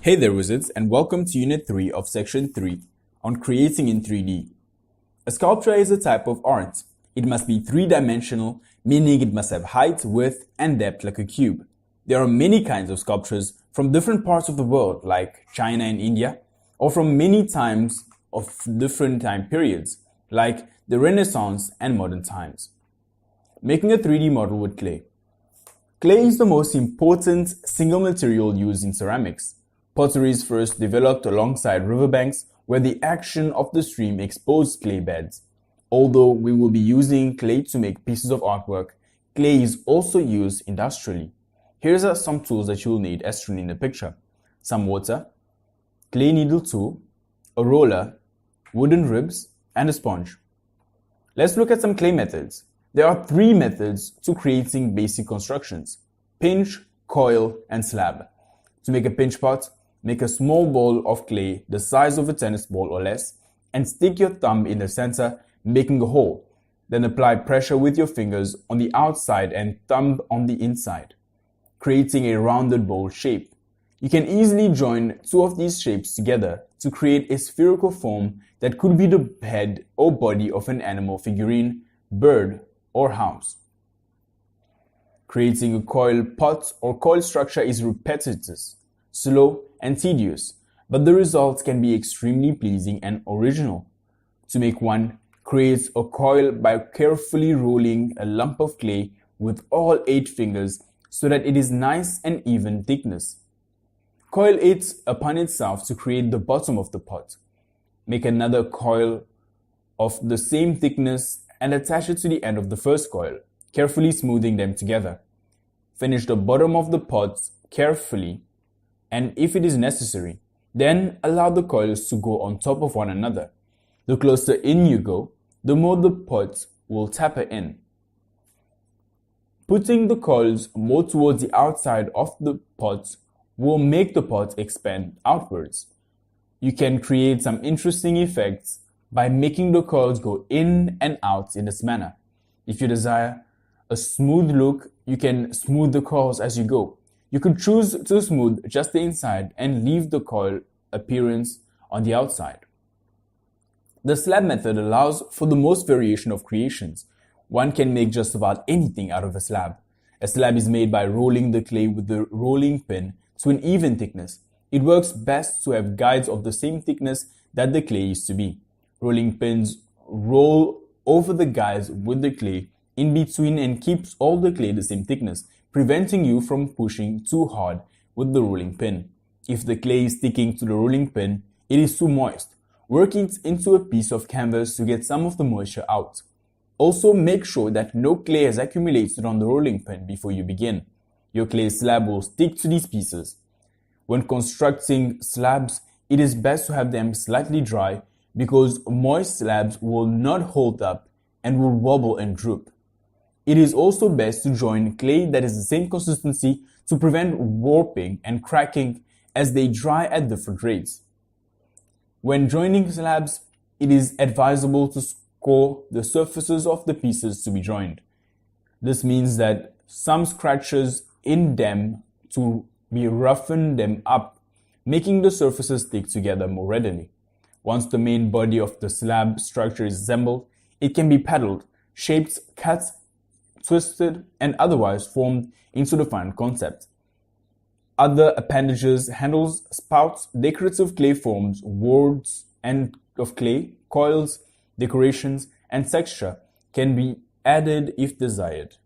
Hey there wizards, and welcome to Unit 3 of Section 3 on Creating in 3D. A sculpture is a type of art. It must be three-dimensional, meaning it must have height, width, and depth like a cube. There are many kinds of sculptures from different parts of the world, like China and India, or from many times of different time periods, like the Renaissance and modern times. Making a 3D model with clay. Clay is the most important single material used in ceramics. Pottery is first developed alongside riverbanks where the action of the stream exposed clay beds. Although we will be using clay to make pieces of artwork, clay is also used industrially. Here's some tools that you'll need as shown in the picture. Some water, clay needle tool, a roller, wooden ribs, and a sponge. Let's look at some clay methods. There are three methods to creating basic constructions: pinch, coil, and slab. To make a pinch pot, make a small ball of clay the size of a tennis ball or less and stick your thumb in the center, making a hole. Then apply pressure with your fingers on the outside and thumb on the inside, creating a rounded bowl shape. You can easily join two of these shapes together to create a spherical form that could be the head or body of an animal figurine, bird, or house. Creating a coil pot or coil structure is repetitive, slow, and tedious, but the results can be extremely pleasing and original. To make one, create a coil by carefully rolling a lump of clay with all 8 fingers so that it is nice and even thickness. Coil it upon itself to create the bottom of the pot. Make another coil of the same thickness and attach it to the end of the first coil, carefully smoothing them together. Finish the bottom of the pot carefully, and if it is necessary, then allow the coils to go on top of one another. The closer in you go, the more the pot will taper in. Putting the coils more towards the outside of the pot will make the pot expand outwards. You can create some interesting effects by making the coils go in and out in this manner. If you desire a smooth look, you can smooth the coils as you go. You could choose to smooth just the inside and leave the coil appearance on the outside. The slab method allows for the most variation of creations. One can make just about anything out of a slab. A slab is made by rolling the clay with the rolling pin to an even thickness. It works best to have guides of the same thickness that the clay is to be. Rolling pins roll over the guides with the clay in between and keeps all the clay the same thickness, preventing you from pushing too hard with the rolling pin. If the clay is sticking to the rolling pin, it is too moist. Work it into a piece of canvas to get some of the moisture out. Also, make sure that no clay has accumulated on the rolling pin before you begin. Your clay slab will stick to these pieces. When constructing slabs, it is best to have them slightly dry because moist slabs will not hold up and will wobble and droop. It is also best to join clay that is the same consistency to prevent warping and cracking as they dry at different rates. When joining slabs, it is advisable to score the surfaces of the pieces to be joined. This means that some scratches in them to be roughen them up, making the surfaces stick together more readily. Once the main body of the slab structure is assembled, it can be paddled, shaped, cut, twisted, and otherwise formed into the final concept. Other appendages, handles, spouts, decorative clay forms, wards and of clay, coils, decorations, and texture can be added if desired.